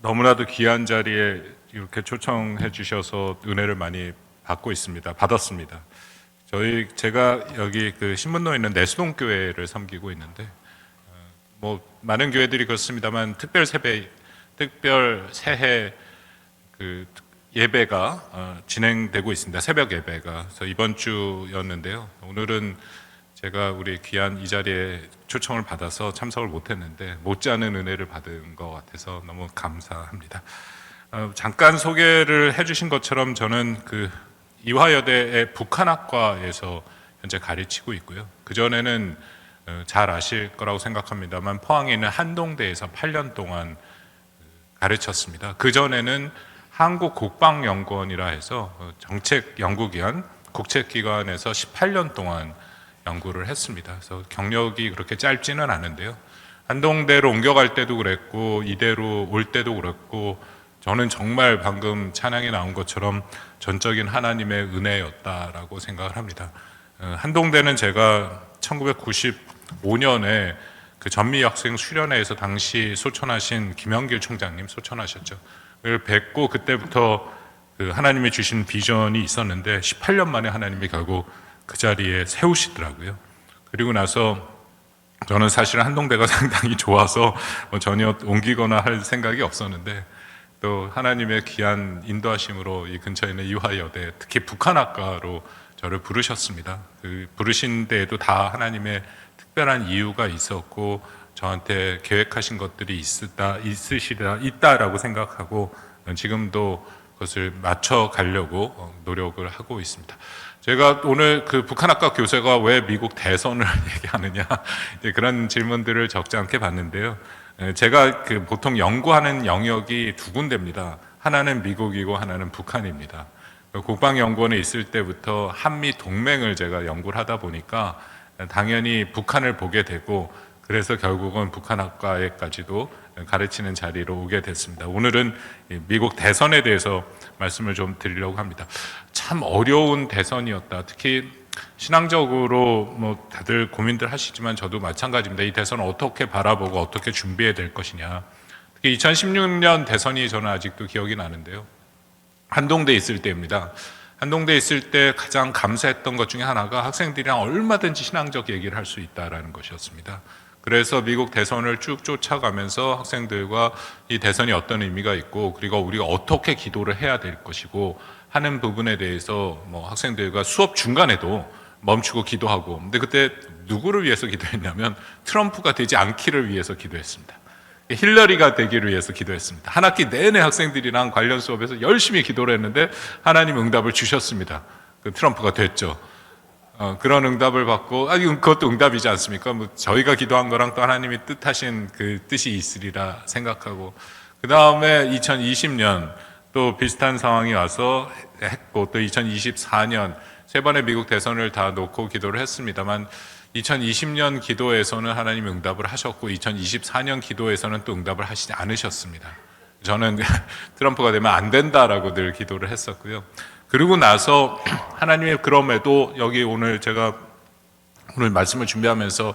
너무나도 귀한 자리에 이렇게 초청해 주셔서 은혜를 많이 받았습니다. 제가 여기 그 신문로에 있는 내수동 교회를 섬기고 있는데, 뭐 많은 교회들이 그렇습니다만 특별 새해 그 예배가 진행되고 있습니다. 새벽 예배가. 그래서 이번 주였는데요. 오늘은 제가 우리 귀한 이 자리에 초청을 받아서 참석을 못했는데 못지않은 은혜를 받은 것 같아서 너무 감사합니다. 잠깐 소개를 해주신 것처럼 저는 그 이화여대의 북한학과에서 현재 가르치고 있고요. 그전에는 잘 아실 거라고 생각합니다만 포항에 있는 한동대에서 8년 동안 가르쳤습니다. 그전에는 한국국방연구원이라 해서 정책연구기관, 국책기관에서 18년 동안 연구를 했습니다. 그래서 경력이 그렇게 짧지는 않은데요. 한동대로 옮겨갈 때도 그랬고 이대로 올 때도 그랬고 저는 정말 방금 찬양이 나온 것처럼 전적인 하나님의 은혜였다라고 생각을 합니다. 한동대는 제가 1995년에 그 전미학생 수련회에서 당시 소천하신 김영길 총장님 소천하셨죠. 를 뵙고 그때부터 그 하나님이 주신 비전이 있었는데 18년 만에 하나님이 결국 그 자리에 세우시더라고요. 그리고 나서 저는 사실 한동대가 상당히 좋아서 전혀 옮기거나 할 생각이 없었는데 또 하나님의 귀한 인도하심으로 이 근처에 있는 이화여대, 특히 북한학과로 저를 부르셨습니다. 그 부르신 데에도 다 하나님의 특별한 이유가 있었고 저한테 계획하신 것들이 있다라고 생각하고 지금도 그것을 맞춰 가려고 노력을 하고 있습니다. 제가 오늘 그 북한학과 교수가 왜 미국 대선을 얘기하느냐 그런 질문들을 적지 않게 받는데요. 제가 그 보통 연구하는 영역이 두 군데입니다. 하나는 미국이고 하나는 북한입니다. 국방연구원에 있을 때부터 한미 동맹을 제가 연구를 하다 보니까 당연히 북한을 보게 되고 그래서 결국은 북한학과에까지도 가르치는 자리로 오게 됐습니다. 오늘은 미국 대선에 대해서 말씀을 좀 드리려고 합니다. 참 어려운 대선이었다. 특히 신앙적으로 뭐 다들 고민들 하시지만 저도 마찬가지입니다. 이 대선을 어떻게 바라보고 어떻게 준비해야 될 것이냐. 특히 2016년 대선이 저는 아직도 기억이 나는데요. 한동대에 있을 때입니다. 한동대에 있을 때 가장 감사했던 것 중에 하나가 학생들이랑 얼마든지 신앙적 얘기를 할 수 있다라는 것이었습니다. 그래서 미국 대선을 쭉 쫓아가면서 학생들과 이 대선이 어떤 의미가 있고 그리고 우리가 어떻게 기도를 해야 될 것이고 하는 부분에 대해서 뭐 학생들과 수업 중간에도 멈추고 기도하고 근데 그때 누구를 위해서 기도했냐면 트럼프가 되지 않기를 위해서 기도했습니다. 힐러리가 되기를 위해서 기도했습니다. 한 학기 내내 학생들이랑 관련 수업에서 열심히 기도를 했는데 하나님 응답을 주셨습니다. 그 트럼프가 됐죠. 그런 응답을 받고, 그것도 응답이지 않습니까? 뭐 저희가 기도한 거랑 또 하나님이 뜻하신 그 뜻이 있으리라 생각하고, 그 다음에 2020년 또 비슷한 상황이 와서 했고, 또 2024년 세 번의 미국 대선을 다 놓고 기도를 했습니다만, 2020년 기도에서는 하나님이 응답을 하셨고, 2024년 기도에서는 또 응답을 하시지 않으셨습니다. 저는 트럼프가 되면 안 된다라고 늘 기도를 했었고요. 그리고 나서 하나님의 그럼에도 여기 제가 오늘 말씀을 준비하면서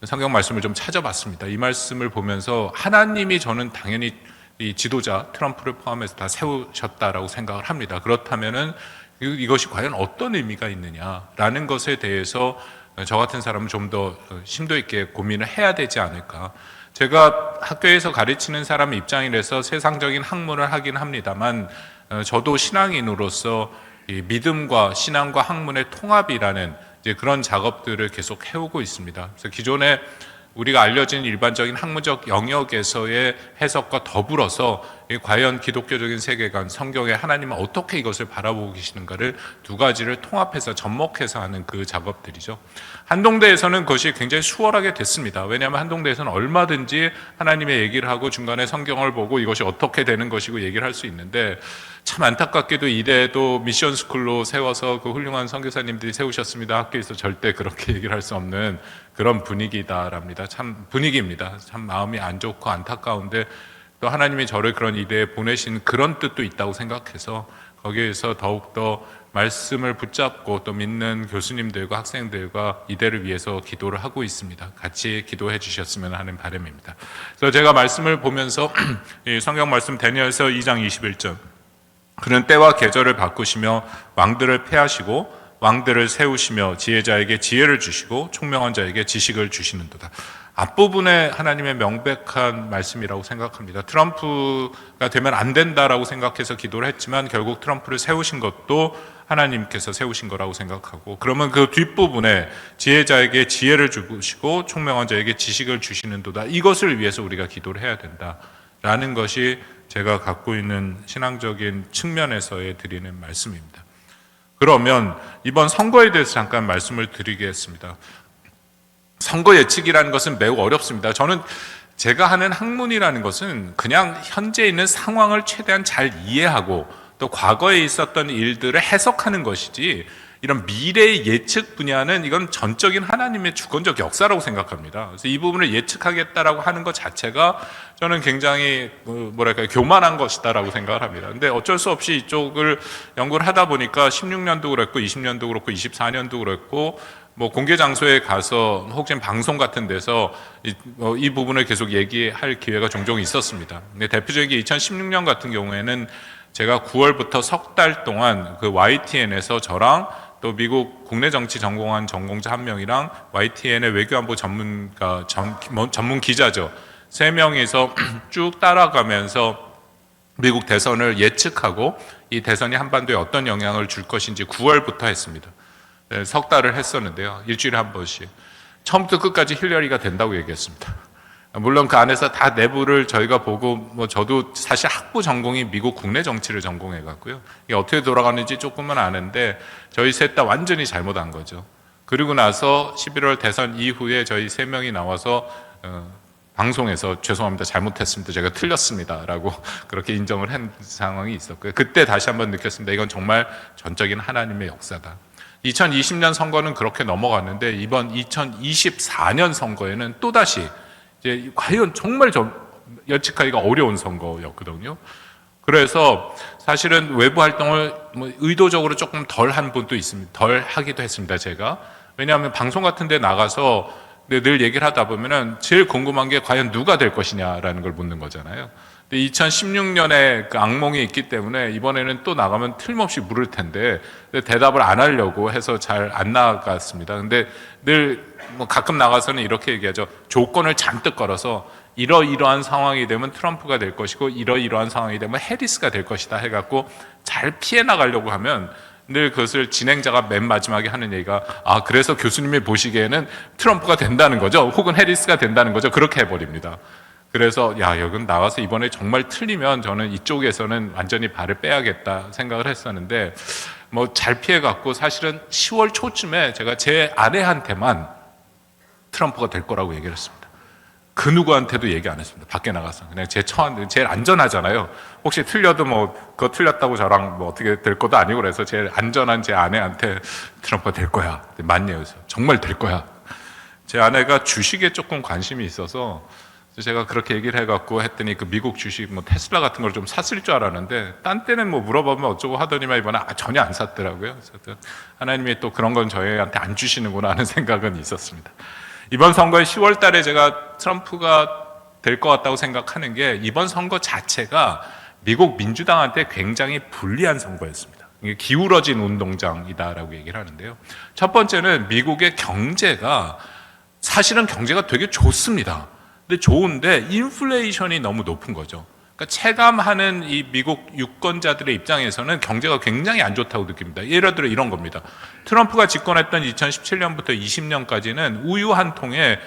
성경 말씀을 좀 찾아봤습니다. 이 말씀을 보면서 하나님이 저는 당연히 이 지도자 트럼프를 포함해서 다 세우셨다라고 생각을 합니다. 그렇다면은 이것이 과연 어떤 의미가 있느냐라는 것에 대해서 저 같은 사람은 좀 더 심도 있게 고민을 해야 되지 않을까. 제가 학교에서 가르치는 사람 입장이라서 세상적인 학문을 하긴 합니다만 저도 신앙인으로서 이 믿음과 신앙과 학문의 통합이라는 이제 그런 작업들을 계속 해오고 있습니다. 그래서 기존에 우리가 알려진 일반적인 학문적 영역에서의 해석과 더불어서 과연 기독교적인 세계관, 성경에 하나님은 어떻게 이것을 바라보고 계시는가를 두 가지를 통합해서 접목해서 하는 그 작업들이죠. 한동대에서는 그것이 굉장히 수월하게 됐습니다. 왜냐하면 한동대에서는 얼마든지 하나님의 얘기를 하고 중간에 성경을 보고 이것이 어떻게 되는 것이고 얘기를 할 수 있는데 참 안타깝게도 이대도 미션 스쿨로 세워서 그 훌륭한 선교사님들이 세우셨습니다. 학교에서 절대 그렇게 얘기를 할 수 없는 그런 분위기다랍니다. 참 분위기입니다. 참 마음이 안 좋고 안타까운데 또 하나님이 저를 그런 이대에 보내신 그런 뜻도 있다고 생각해서 거기에서 더욱더 말씀을 붙잡고 또 믿는 교수님들과 학생들과 이대를 위해서 기도를 하고 있습니다. 같이 기도해 주셨으면 하는 바람입니다. 그래서 제가 말씀을 보면서 이 성경 말씀 다니엘서 2장 21절, 그는 때와 계절을 바꾸시며 왕들을 패하시고 왕들을 세우시며 지혜자에게 지혜를 주시고 총명한 자에게 지식을 주시는도다. 앞부분에 하나님의 명백한 말씀이라고 생각합니다. 트럼프가 되면 안 된다라고 생각해서 기도를 했지만 결국 트럼프를 세우신 것도 하나님께서 세우신 거라고 생각하고, 그러면 그 뒷부분에 지혜자에게 지혜를 주시고 총명한 자에게 지식을 주시는도다, 이것을 위해서 우리가 기도를 해야 된다라는 것이 제가 갖고 있는 신앙적인 측면에서의 드리는 말씀입니다. 그러면 이번 선거에 대해서 잠깐 말씀을 드리겠습니다. 선거 예측이라는 것은 매우 어렵습니다. 저는 제가 하는 학문이라는 것은 그냥 현재 있는 상황을 최대한 잘 이해하고 또 과거에 있었던 일들을 해석하는 것이지, 이런 미래의 예측 분야는 이건 전적인 하나님의 주권적 역사라고 생각합니다. 그래서 이 부분을 예측하겠다라고 하는 것 자체가 저는 굉장히 교만한 것이다라고 생각을 합니다. 근데 어쩔 수 없이 이쪽을 연구를 하다 보니까 16년도 그랬고 20년도 그렇고 24년도 그랬고 공개 장소에 가서 혹은 방송 같은 데서 이 부분을 계속 얘기할 기회가 종종 있었습니다. 근데 대표적인 2016년 같은 경우에는 제가 9월부터 석 달 동안 그 YTN에서 저랑 또 미국 국내 정치 전공한 전공자 한 명이랑 YTN의 외교안보 전문가, 전문 기자죠, 3명이서 쭉 따라가면서 미국 대선을 예측하고 이 대선이 한반도에 어떤 영향을 줄 것인지 9월부터 했습니다. 네, 석 달을 했었는데요. 일주일에 한 번씩. 처음부터 끝까지 힐러리가 된다고 얘기했습니다. 물론 그 안에서 다 내부를 저희가 보고, 저도 사실 학부 전공이 미국 국내 정치를 전공해갖고요, 이게 어떻게 돌아가는지 조금은 아는데 저희 셋 다 완전히 잘못한 거죠. 그리고 나서 11월 대선 이후에 저희 3명이 나와서 방송에서 죄송합니다, 잘못했습니다, 제가 틀렸습니다 라고 그렇게 인정을 한 상황이 있었고요. 그때 다시 한번 느꼈습니다. 이건 정말 전적인 하나님의 역사다. 2020년 선거는 그렇게 넘어갔는데 이번 2024년 선거에는 또다시 이제 과연 정말 예측하기가 어려운 선거였거든요. 그래서 사실은 외부 활동을 의도적으로 조금 덜 한 분도 있습니다. 덜 하기도 했습니다, 제가. 왜냐하면 방송 같은 데 나가서 늘 얘기를 하다 보면은 제일 궁금한 게 과연 누가 될 것이냐라는 걸 묻는 거잖아요. 2016년에 그 악몽이 있기 때문에 이번에는 또 나가면 틀림없이 물을 텐데 대답을 안 하려고 해서 잘 안 나갔습니다. 근데 늘 가끔 나가서는 이렇게 얘기하죠. 조건을 잔뜩 걸어서 이러이러한 상황이 되면 트럼프가 될 것이고 이러이러한 상황이 되면 해리스가 될 것이다 해갖고 잘 피해 나가려고 하면 늘 그것을 진행자가 맨 마지막에 하는 얘기가, 그래서 교수님이 보시기에는 트럼프가 된다는 거죠, 혹은 해리스가 된다는 거죠, 그렇게 해버립니다. 그래서 여긴 나와서 이번에 정말 틀리면 저는 이쪽에서는 완전히 발을 빼야겠다 생각을 했었는데 잘 피해갖고 사실은 10월 초쯤에 제가 제 아내한테만 트럼프가 될 거라고 얘기를 했습니다. 그 누구한테도 얘기 안 했습니다. 밖에 나가서 그냥 제일 안전하잖아요. 혹시 틀려도 그거 틀렸다고 저랑 어떻게 될 것도 아니고, 그래서 제일 안전한 제 아내한테 트럼프가 될 거야, 맞네요, 정말 될 거야. 제 아내가 주식에 조금 관심이 있어서 제가 그렇게 얘기를 해갖고 했더니 그 미국 주식 테슬라 같은 걸 좀 샀을 줄 알았는데 딴 때는 물어보면 어쩌고 하더니만 이번에 전혀 안 샀더라고요. 그래서 하나님이 또 그런 건 저희한테 안 주시는구나 하는 생각은 있었습니다. 이번 선거에 10월 달에 제가 트럼프가 될 것 같다고 생각하는 게, 이번 선거 자체가 미국 민주당한테 굉장히 불리한 선거였습니다. 이게 기울어진 운동장이다라고 얘기를 하는데요. 첫 번째는 미국의 경제가, 사실은 경제가 되게 좋습니다. 근데 좋은데 인플레이션이 너무 높은 거죠. 그러니까 체감하는 이 미국 유권자들의 입장에서는 경제가 굉장히 안 좋다고 느낍니다. 예를 들어 이런 겁니다. 트럼프가 집권했던 2017년부터 20년까지는 우유 한 통에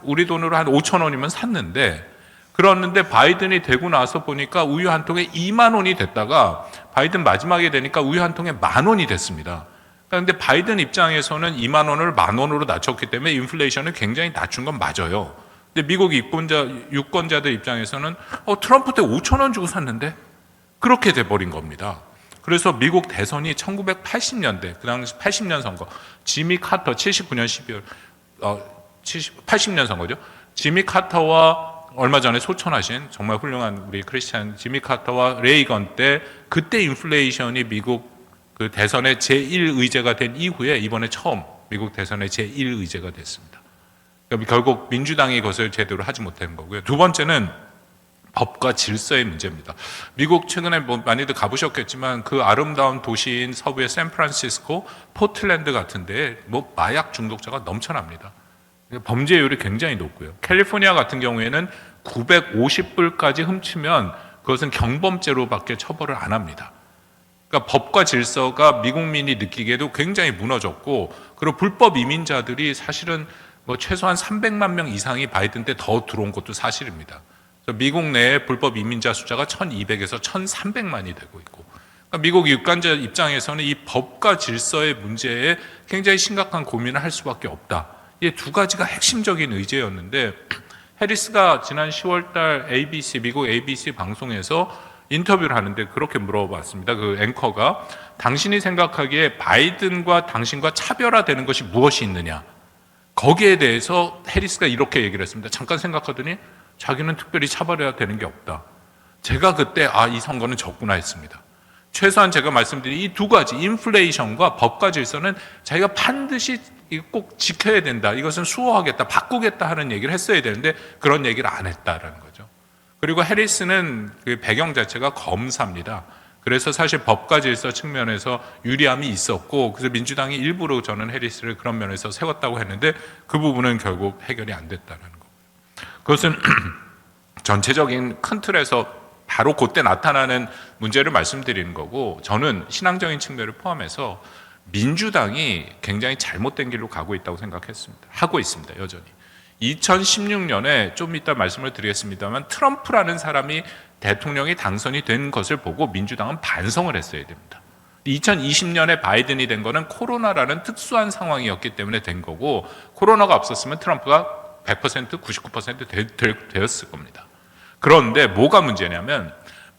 우리 돈으로 한 5천 원이면 샀는데, 그랬는데 바이든이 되고 나서 보니까 우유 한 통에 2만 원이 됐다가 바이든 마지막에 되니까 우유 한 통에 10,000원이 됐습니다. 그런데 바이든 입장에서는 2만 원을 10,000원으로 낮췄기 때문에 인플레이션을 굉장히 낮춘 건 맞아요. 근데 미국 유권자들 입장에서는 트럼프 때 5천 원 주고 샀는데, 그렇게 돼버린 겁니다. 그래서 미국 대선이 1980년대, 그 당시 80년 선거, 지미 카터 79년 12월 80년 선거죠. 지미 카터와 얼마 전에 소천하신 정말 훌륭한 우리 크리스찬 지미 카터와 레이건 때, 그때 인플레이션이 미국 그 대선의 제1의제가 된 이후에 이번에 처음 미국 대선의 제1의제가 됐습니다. 그러니까 결국 민주당이 그것을 제대로 하지 못한 거고요. 두 번째는 법과 질서의 문제입니다. 미국 최근에 뭐 많이들 가보셨겠지만 그 아름다운 도시인 서부의 샌프란시스코, 포틀랜드 같은데 뭐 마약 중독자가 넘쳐납니다. 범죄율이 굉장히 높고요. 캘리포니아 같은 경우에는 950불까지 훔치면 그것은 경범죄로밖에 처벌을 안 합니다. 그러니까 법과 질서가 미국민이 느끼기에도 굉장히 무너졌고, 그리고 불법 이민자들이 사실은 뭐 최소한 300만 명 이상이 바이든 때 더 들어온 것도 사실입니다. 미국 내에 불법 이민자 숫자가 1200에서 1300만이 되고 있고, 그러니까 미국 유권자 입장에서는 이 법과 질서의 문제에 굉장히 심각한 고민을 할 수밖에 없다. 이 두 가지가 핵심적인 의제였는데, 해리스가 지난 10월 달 미국 ABC 방송에서 인터뷰를 하는데 그렇게 물어봤습니다. 그 앵커가 당신이 생각하기에 바이든과 당신과 차별화되는 것이 무엇이 있느냐? 거기에 대해서 해리스가 이렇게 얘기를 했습니다. 잠깐 생각하더니 자기는 특별히 차별화되는 게 없다. 제가 그때 이 선거는 졌구나 했습니다. 최소한 제가 말씀드린 이 두 가지, 인플레이션과 법과 질서는 자기가 반드시 꼭 지켜야 된다. 이것은 수호하겠다, 바꾸겠다 하는 얘기를 했어야 되는데 그런 얘기를 안 했다라는 거죠. 그리고 해리스는 그 배경 자체가 검사입니다. 그래서 사실 법과 질서 측면에서 유리함이 있었고, 그래서 민주당이 일부러 저는 해리스를 그런 면에서 세웠다고 했는데 그 부분은 결국 해결이 안 됐다는 거. 그것은 전체적인 큰 틀에서 바로 그때 나타나는 문제를 말씀드리는 거고, 저는 신앙적인 측면을 포함해서 민주당이 굉장히 잘못된 길로 가고 있다고 생각했습니다. 하고 있습니다, 여전히. 2016년에 좀 이따 말씀을 드리겠습니다만 트럼프라는 사람이 대통령이 당선이 된 것을 보고 민주당은 반성을 했어야 됩니다. 2020년에 바이든이 된 거는 코로나라는 특수한 상황이었기 때문에 된 거고, 코로나가 없었으면 트럼프가 100%, 99% 되었을 겁니다. 그런데 뭐가 문제냐면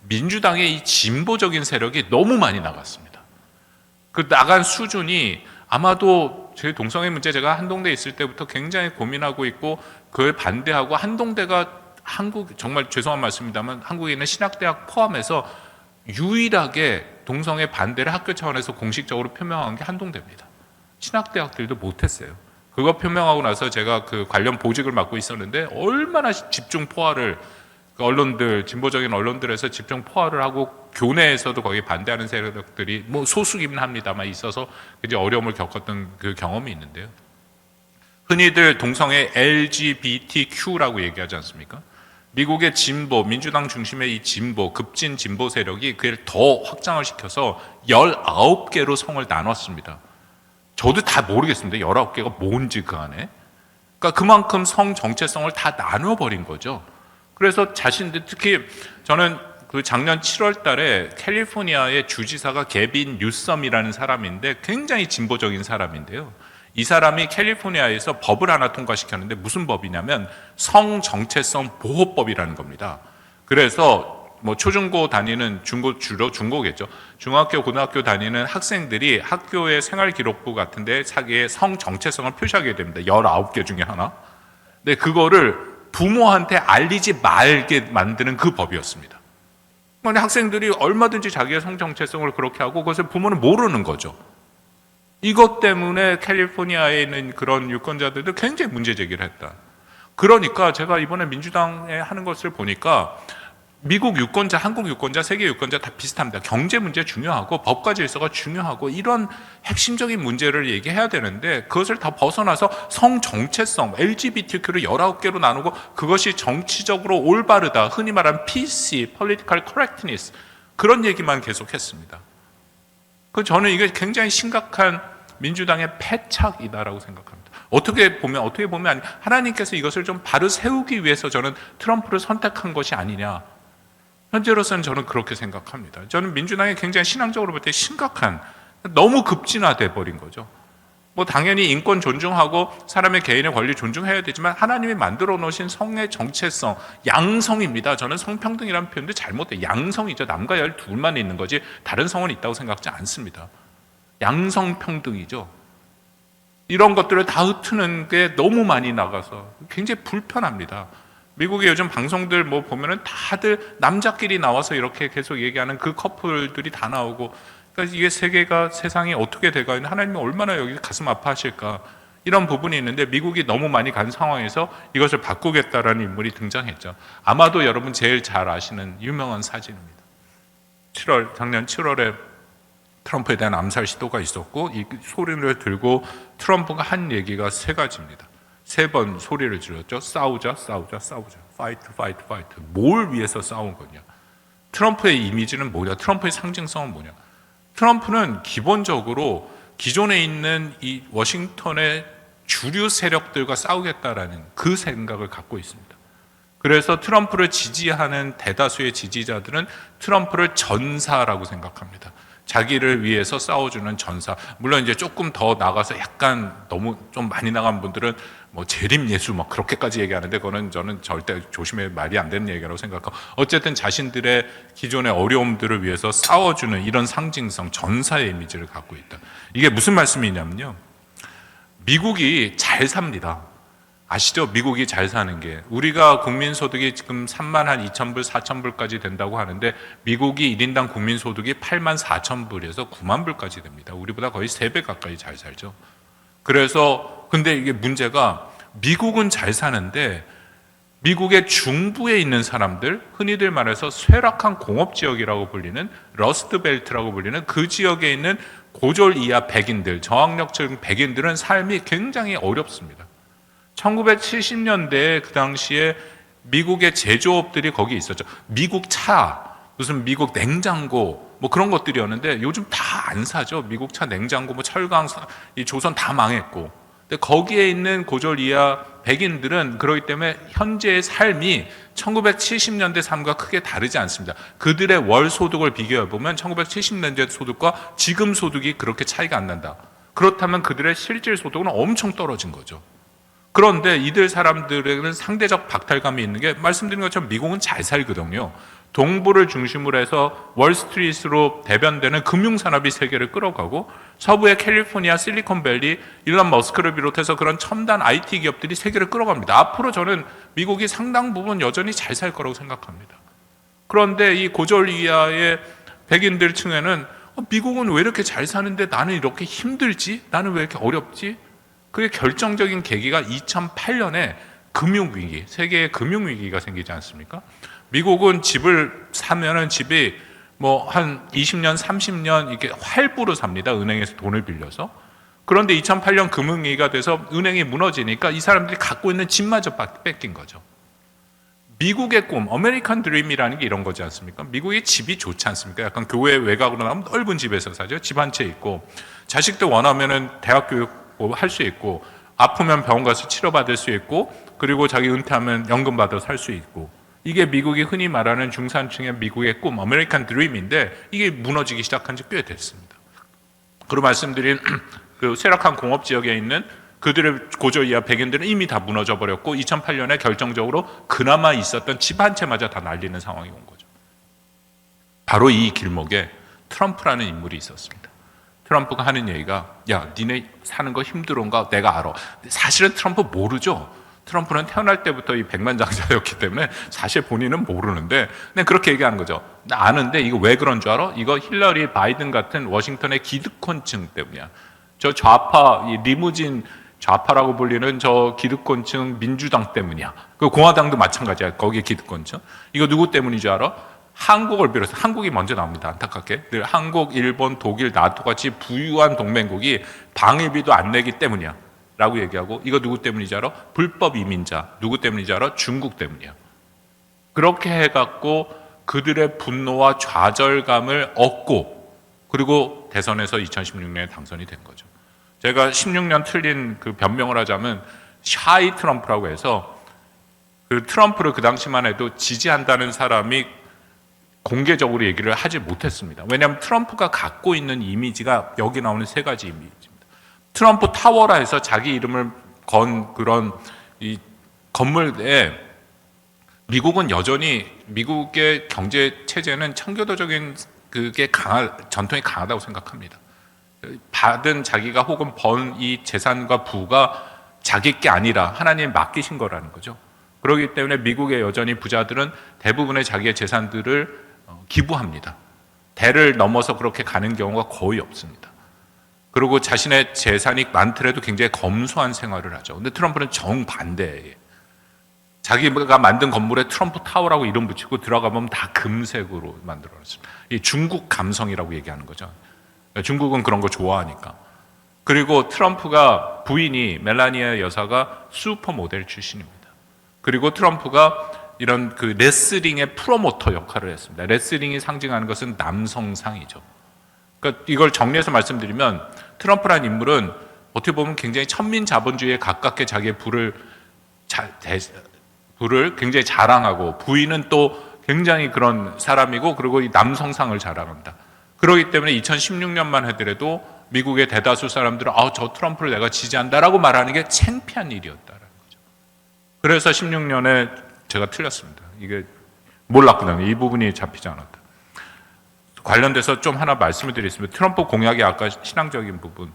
민주당의 이 진보적인 세력이 너무 많이 나갔습니다. 그 나간 수준이 아마도 제 동성애 문제, 제가 한동대에 있을 때부터 굉장히 고민하고 있고 그걸 반대하고, 한동대가 정말 죄송한 말씀입니다만 한국에 있는 신학대학 포함해서 유일하게 동성애 반대를 학교 차원에서 공식적으로 표명한 게 한동대입니다. 신학대학들도 못했어요. 그거 표명하고 나서 제가 그 관련 보직을 맡고 있었는데 얼마나 집중 포화를, 언론들, 진보적인 언론들에서 집중 포화를 하고 교내에서도 거기 반대하는 세력들이 뭐 소수긴 합니다만 있어서 이제 어려움을 겪었던 그 경험이 있는데요. 흔히들 동성애 LGBTQ라고 얘기하지 않습니까? 미국의 진보, 민주당 중심의 이 진보, 급진 진보 세력이 그걸 더 확장을 시켜서 19개로 성을 나눴습니다. 저도 다 모르겠습니다. 19개가 뭔지 그 안에. 그러니까 그만큼 성 정체성을 다 나눠버린 거죠. 그래서 자신들, 특히 저는 그 작년 7월 달에 캘리포니아의 주지사가 게빈 뉴섬이라는 사람인데 굉장히 진보적인 사람인데요. 이 사람이 캘리포니아에서 법을 하나 통과시켰는데 무슨 법이냐면 성정체성 보호법이라는 겁니다. 그래서 뭐 초중고 다니는 주로 중고겠죠. 중학교, 고등학교 다니는 학생들이 학교의 생활기록부 같은데 자기의 성정체성을 표시하게 됩니다. 19개 중에 하나. 근데 그거를 부모한테 알리지 말게 만드는 그 법이었습니다. 그러니까 학생들이 얼마든지 자기의 성정체성을 그렇게 하고 그것을 부모는 모르는 거죠. 이것 때문에 캘리포니아에 있는 그런 유권자들도 굉장히 문제 제기를 했다. 그러니까 제가 이번에 민주당에 하는 것을 보니까 미국 유권자, 한국 유권자, 세계 유권자 다 비슷합니다. 경제 문제 중요하고 법과 질서가 중요하고 이런 핵심적인 문제를 얘기해야 되는데 그것을 다 벗어나서 성 정체성, LGBTQ를 19개로 나누고 그것이 정치적으로 올바르다, 흔히 말하는 PC, Political Correctness, 그런 얘기만 계속했습니다. 저는 이게 굉장히 심각한 민주당의 패착이다라고 생각합니다. 어떻게 보면 하나님께서 이것을 좀 바로 세우기 위해서 저는 트럼프를 선택한 것이 아니냐. 현재로서는 저는 그렇게 생각합니다. 저는 민주당이 굉장히 신앙적으로 볼 때 심각한, 너무 급진화돼 버린 거죠. 뭐 당연히 인권 존중하고 사람의 개인의 권리 존중해야 되지만 하나님이 만들어 놓으신 성의 정체성, 양성입니다. 저는 성평등이라는 표현도 잘못돼요. 양성이죠. 남과 여 둘만 있는 거지 다른 성은 있다고 생각하지 않습니다. 양성평등이죠. 이런 것들을 다 흩트는 게 너무 많이 나가서 굉장히 불편합니다. 미국의 요즘 방송들 뭐 보면은 다들 남자끼리 나와서 이렇게 계속 얘기하는 그 커플들이 다 나오고, 그러니까 이게 세계가 세상이 어떻게 돼가 있는 하나님이 얼마나 여기 가슴 아파하실까 이런 부분이 있는데 미국이 너무 많이 간 상황에서 이것을 바꾸겠다라는 인물이 등장했죠. 아마도 여러분 제일 잘 아시는 유명한 사진입니다. 작년 7월에 트럼프에 대한 암살 시도가 있었고 이 소리를 들고 트럼프가 한 얘기가 세 가지입니다. 세 번 소리를 질렀죠. 싸우자, 싸우자, 싸우자. 파이트, 파이트, 파이트. 뭘 위해서 싸운 거냐? 트럼프의 이미지는 뭐냐? 트럼프의 상징성은 뭐냐? 트럼프는 기본적으로 기존에 있는 이 워싱턴의 주류 세력들과 싸우겠다라는 그 생각을 갖고 있습니다. 그래서 트럼프를 지지하는 대다수의 지지자들은 트럼프를 전사라고 생각합니다. 자기를 위해서 싸워주는 전사. 물론 이제 조금 더 나가서 약간 너무 좀 많이 나간 분들은 뭐 재림 예수 막 그렇게까지 얘기하는데 그거는 저는 절대 조심해 말이 안 되는 얘기라고 생각하고 어쨌든 자신들의 기존의 어려움들을 위해서 싸워주는 이런 상징성, 전사의 이미지를 갖고 있다. 이게 무슨 말씀이냐면요. 미국이 잘 삽니다. 아시죠? 미국이 잘 사는 게. 우리가 국민소득이 지금 3만 한 2,000불, 4,000불까지 된다고 하는데 미국이 1인당 국민소득이 8만 4천 불에서 9만 불까지 됩니다. 우리보다 거의 3배 가까이 잘 살죠. 그래서 근데 이게 문제가 미국은 잘 사는데 미국의 중부에 있는 사람들, 흔히들 말해서 쇠락한 공업지역이라고 불리는 러스트벨트라고 불리는 그 지역에 있는 고졸 이하 백인들, 저학력층 백인들은 삶이 굉장히 어렵습니다. 1970년대에 그 당시에 미국의 제조업들이 거기 있었죠. 미국 차, 무슨 미국 냉장고 뭐 그런 것들이었는데 요즘 다 안 사죠. 미국 차 냉장고, 뭐 철강, 이 조선 다 망했고. 근데 거기에 있는 고졸 이하 백인들은 그렇기 때문에 현재의 삶이 1970년대 삶과 크게 다르지 않습니다. 그들의 월 소득을 비교해 보면 1970년대 소득과 지금 소득이 그렇게 차이가 안 난다. 그렇다면 그들의 실질 소득은 엄청 떨어진 거죠. 그런데 이들 사람들에게는 상대적 박탈감이 있는 게 말씀드린 것처럼 미국은 잘 살거든요. 동부를 중심으로 해서 월스트리트로 대변되는 금융산업이 세계를 끌어가고 서부의 캘리포니아, 실리콘밸리, 일론 머스크를 비롯해서 그런 첨단 IT 기업들이 세계를 끌어갑니다. 앞으로 저는 미국이 상당 부분 여전히 잘 살 거라고 생각합니다. 그런데 이 고졸 이하의 백인들 층에는 미국은 왜 이렇게 잘 사는데 나는 이렇게 힘들지? 나는 왜 이렇게 어렵지? 그게 결정적인 계기가 2008년에 금융위기, 세계의 금융위기가 생기지 않습니까? 미국은 집을 사면은 집이 뭐 한 20년, 30년 이렇게 활부로 삽니다. 은행에서 돈을 빌려서. 그런데 2008년 금융위기가 돼서 은행이 무너지니까 이 사람들이 갖고 있는 집마저 뺏긴 거죠. 미국의 꿈, 아메리칸 드림이라는 게 이런 거지 않습니까? 미국의 집이 좋지 않습니까? 약간 교회 외곽으로 나오면 넓은 집에서 사죠. 집 한 채 있고 자식들 원하면은 대학 교육 할 수 있고 아프면 병원 가서 치료받을 수 있고 그리고 자기 은퇴하면 연금 받아 살 수 있고 이게 미국이 흔히 말하는 중산층의 미국의 꿈, 아메리칸 드림인데 이게 무너지기 시작한 지 꽤 됐습니다. 그리고 말씀드린 그 쇠락한 공업 지역에 있는 그들의 고졸 이하 백인들은 이미 다 무너져 버렸고 2008년에 결정적으로 그나마 있었던 집 한 채마저 다 날리는 상황이 온 거죠. 바로 이 길목에 트럼프라는 인물이 있었습니다. 트럼프가 하는 얘기가 야 니네 사는 거 힘들은가 내가 알아. 사실은 트럼프 모르죠. 트럼프는 태어날 때부터 이 백만장자였기 때문에 사실 본인은 모르는데 그냥 그렇게 얘기하는 거죠. 나 아는데 이거 왜 그런 줄 알아? 이거 힐러리 바이든 같은 워싱턴의 기득권층 때문이야. 저 좌파 이 리무진 좌파라고 불리는 저 기득권층 민주당 때문이야. 그 공화당도 마찬가지야. 거기에 기득권층. 이거 누구 때문인 줄 알아? 한국을 비롯해서 한국이 먼저 나옵니다. 안타깝게 늘 한국, 일본, 독일, 나토 같이 부유한 동맹국이 방위비도 안 내기 때문이야 라고 얘기하고 이거 누구 때문인지 알아? 불법 이민자. 누구 때문인지 알아? 중국 때문이야. 그렇게 해갖고 그들의 분노와 좌절감을 얻고 그리고 대선에서 2016년에 당선이 된 거죠. 제가 16년 틀린 그 변명을 하자면 샤이 트럼프라고 해서 그 트럼프를 그 당시만 해도 지지한다는 사람이 공개적으로 얘기를 하지 못했습니다. 왜냐하면 트럼프가 갖고 있는 이미지가 여기 나오는 세 가지 이미지입니다. 트럼프 타워라 해서 자기 이름을 건 그런 이 건물에 미국은 여전히 미국의 경제 체제는 청교도적인 그게 전통이 강하다고 생각합니다. 받은 자기가 혹은 번 이 재산과 부가 자기 게 아니라 하나님 맡기신 거라는 거죠. 그렇기 때문에 미국의 여전히 부자들은 대부분의 자기의 재산들을 기부합니다. 대를 넘어서 그렇게 가는 경우가 거의 없습니다. 그리고 자신의 재산이 많더라도 굉장히 검소한 생활을 하죠. 근데 트럼프는 정반대예요. 자기가 만든 건물에 트럼프 타워라고 이름 붙이고 들어가보면 다 금색으로 만들어놨습니다. 이 중국 감성이라고 얘기하는 거죠. 중국은 그런 거 좋아하니까. 그리고 트럼프가 부인이 멜라니아 여사가 슈퍼모델 출신입니다. 그리고 트럼프가 이런 그 레슬링의 프로모터 역할을 했습니다. 레슬링이 상징하는 것은 남성상이죠. 그러니까 이걸 정리해서 말씀드리면 트럼프라는 인물은 어떻게 보면 굉장히 천민자본주의에 가깝게 자기의 부를 굉장히 자랑하고 부인은 또 굉장히 그런 사람이고 그리고 이 남성상을 자랑합니다. 그렇기 때문에 2016년만 하더라도 미국의 대다수 사람들은 저 트럼프를 내가 지지한다라고 말하는 게 창피한 일이었다라는 거죠. 그래서 16년에 제가 틀렸습니다. 이게 몰랐거든요. 이 부분이 잡히지 않았다. 관련돼서 좀 하나 말씀을 드리겠습니다. 트럼프 공약의 아까 신앙적인 부분.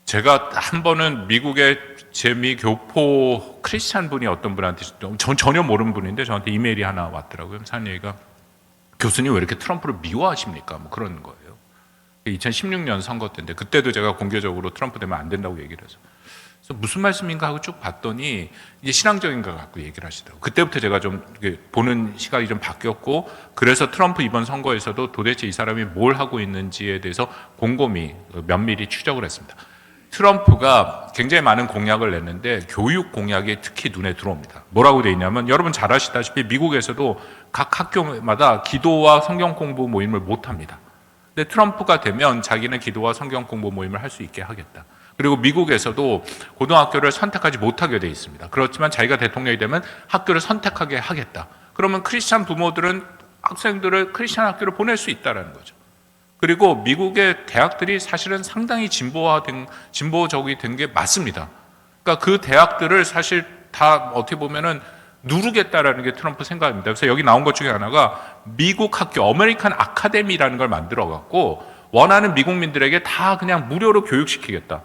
제가 한 번은 미국의 재미 교포 크리스찬 분이 어떤 분한테 전 전혀 모르는 분인데 저한테 이메일이 하나 왔더라고요. 하는 얘기가 교수님 왜 이렇게 트럼프를 미워하십니까? 뭐 그런 거예요. 2016년 선거 때인데 그때도 제가 공개적으로 트럼프 되면 안 된다고 얘기를 해서 그래서 무슨 말씀인가 하고 쭉 봤더니 이제 신앙적인 거 갖고 얘기를 하시더라고요. 그때부터 제가 좀 보는 시각이 좀 바뀌었고 그래서 트럼프 이번 선거에서도 도대체 이 사람이 뭘 하고 있는지에 대해서 곰곰이 면밀히 추적을 했습니다. 트럼프가 굉장히 많은 공약을 냈는데 교육 공약이 특히 눈에 들어옵니다. 뭐라고 되어 있냐면 여러분 잘 아시다시피 미국에서도 각 학교마다 기도와 성경 공부 모임을 못합니다. 근데 트럼프가 되면 자기는 기도와 성경 공부 모임을 할 수 있게 하겠다. 그리고 미국에서도 고등학교를 선택하지 못하게 되어 있습니다. 그렇지만 자기가 대통령이 되면 학교를 선택하게 하겠다. 그러면 크리스찬 부모들은 학생들을 크리스찬 학교로 보낼 수 있다는 거죠. 그리고 미국의 대학들이 사실은 상당히 진보적이 된 게 맞습니다. 그러니까 그 대학들을 사실 다 어떻게 보면은 누르겠다라는 게 트럼프 생각입니다. 그래서 여기 나온 것 중에 하나가 미국 학교, 어메리칸 아카데미라는 걸 만들어 갖고 원하는 미국민들에게 다 그냥 무료로 교육시키겠다.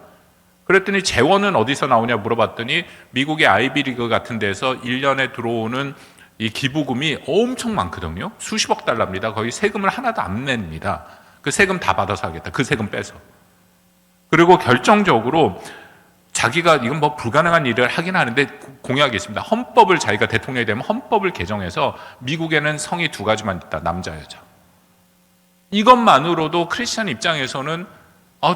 그랬더니 재원은 어디서 나오냐 물어봤더니 미국의 아이비리그 같은 데서 1년에 들어오는 이 기부금이 엄청 많거든요. 수십억 달러입니다. 거의 세금을 하나도 안 냅니다. 그 세금 다 받아서 하겠다. 그 세금 빼서. 그리고 결정적으로 자기가 이건 뭐 불가능한 일을 하긴 하는데 공약이 있습니다. 헌법을 자기가 대통령이 되면 헌법을 개정해서 미국에는 성이 두 가지만 있다. 남자, 여자. 이것만으로도 크리스찬 입장에서는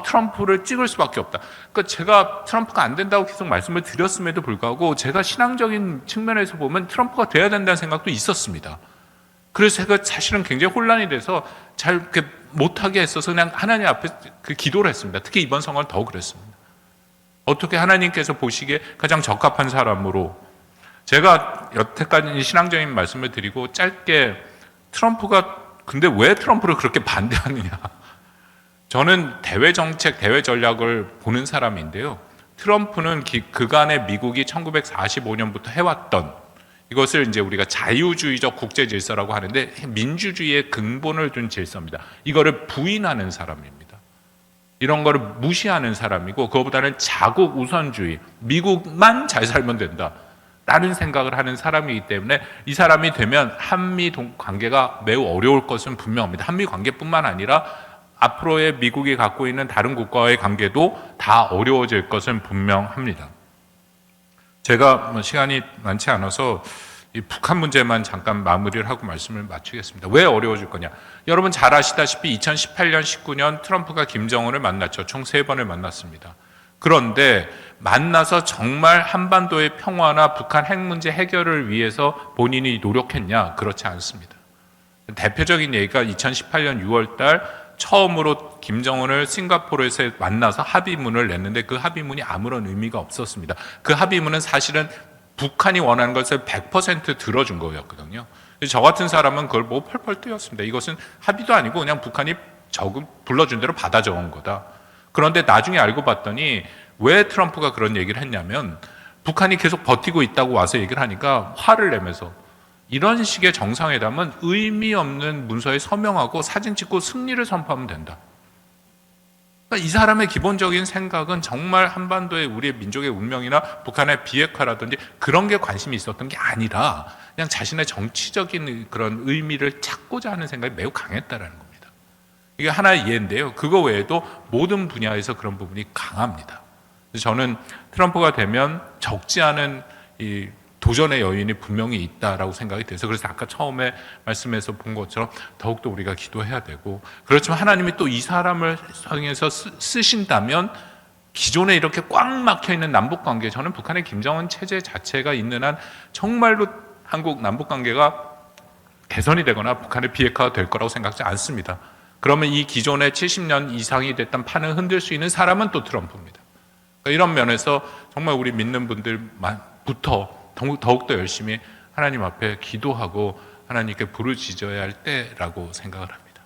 트럼프를 찍을 수밖에 없다. 그러니까 제가 트럼프가 안 된다고 계속 말씀을 드렸음에도 불구하고 제가 신앙적인 측면에서 보면 트럼프가 돼야 된다는 생각도 있었습니다. 그래서 제가 사실은 굉장히 혼란이 돼서 잘 이렇게 못하게 했어서 그냥 하나님 앞에 기도를 했습니다. 특히 이번 선거는 더 그랬습니다. 어떻게 하나님께서 보시기에 가장 적합한 사람으로 제가 여태까지 신앙적인 말씀을 드리고 짧게 트럼프가 근데 왜 트럼프를 그렇게 반대하느냐. 저는 대외 정책, 대외 전략을 보는 사람인데요. 트럼프는 그간의 미국이 1945년부터 해왔던 이것을 이제 우리가 자유주의적 국제 질서라고 하는데 민주주의의 근본을 둔 질서입니다. 이거를 부인하는 사람입니다. 이런 거를 무시하는 사람이고 그거보다는 자국 우선주의, 미국만 잘 살면 된다. 라는 생각을 하는 사람이기 때문에 이 사람이 되면 한미 관계가 매우 어려울 것은 분명합니다. 한미 관계뿐만 아니라 앞으로의 미국이 갖고 있는 다른 국가와의 관계도 다 어려워질 것은 분명합니다. 제가 시간이 많지 않아서 이 북한 문제만 잠깐 마무리를 하고 말씀을 마치겠습니다. 왜 어려워질 거냐? 여러분 잘 아시다시피 2018년, 19년 트럼프가 김정은을 만났죠. 총 3번을 만났습니다. 그런데 만나서 정말 한반도의 평화나 북한 핵 문제 해결을 위해서 본인이 노력했냐? 그렇지 않습니다. 대표적인 얘기가 2018년 6월 달 처음으로 김정은을 싱가포르에서 만나서 합의문을 냈는데 그 합의문이 아무런 의미가 없었습니다. 그 합의문은 사실은 북한이 원하는 것을 100% 들어준 거였거든요. 저 같은 사람은 그걸 보고 펄펄 뛰었습니다. 이것은 합의도 아니고 그냥 북한이 불러준 대로 받아 적은 거다. 그런데 나중에 알고 봤더니 왜 트럼프가 그런 얘기를 했냐면 북한이 계속 버티고 있다고 와서 얘기를 하니까 화를 내면서 이런 식의 정상회담은 의미 없는 문서에 서명하고 사진 찍고 승리를 선포하면 된다. 그러니까 이 사람의 기본적인 생각은 정말 한반도의 우리의 민족의 운명이나 북한의 비핵화라든지 그런 게 관심이 있었던 게 아니라 그냥 자신의 정치적인 그런 의미를 찾고자 하는 생각이 매우 강했다라는 겁니다. 이게 하나의 예인데요. 그거 외에도 모든 분야에서 그런 부분이 강합니다. 그래서 저는 트럼프가 되면 적지 않은 이 도전의 여인이 분명히 있다라고 생각이 돼서, 그래서 아까 처음에 말씀에서 본 것처럼 더욱더 우리가 기도해야 되고, 그렇지만 하나님이 또 이 사람을 통해서 쓰신다면 기존에 이렇게 꽉 막혀 있는 남북 관계, 저는 북한의 김정은 체제 자체가 있는 한 정말로 한국 남북 관계가 개선이 되거나 북한의 비핵화가 될 거라고 생각하지 않습니다. 그러면 이 기존의 70년 이상이 됐던 판을 흔들 수 있는 사람은 또 트럼프입니다. 그러니까 이런 면에서 정말 우리 믿는 분들부터 더욱더 열심히 하나님 앞에 기도하고 하나님께 부르짖어야 할 때라고 생각을 합니다.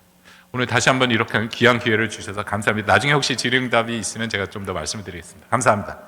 오늘 다시 한번 이렇게 귀한 기회를 주셔서 감사합니다. 나중에 혹시 질의응답이 있으면 제가 좀 더 말씀을 드리겠습니다. 감사합니다.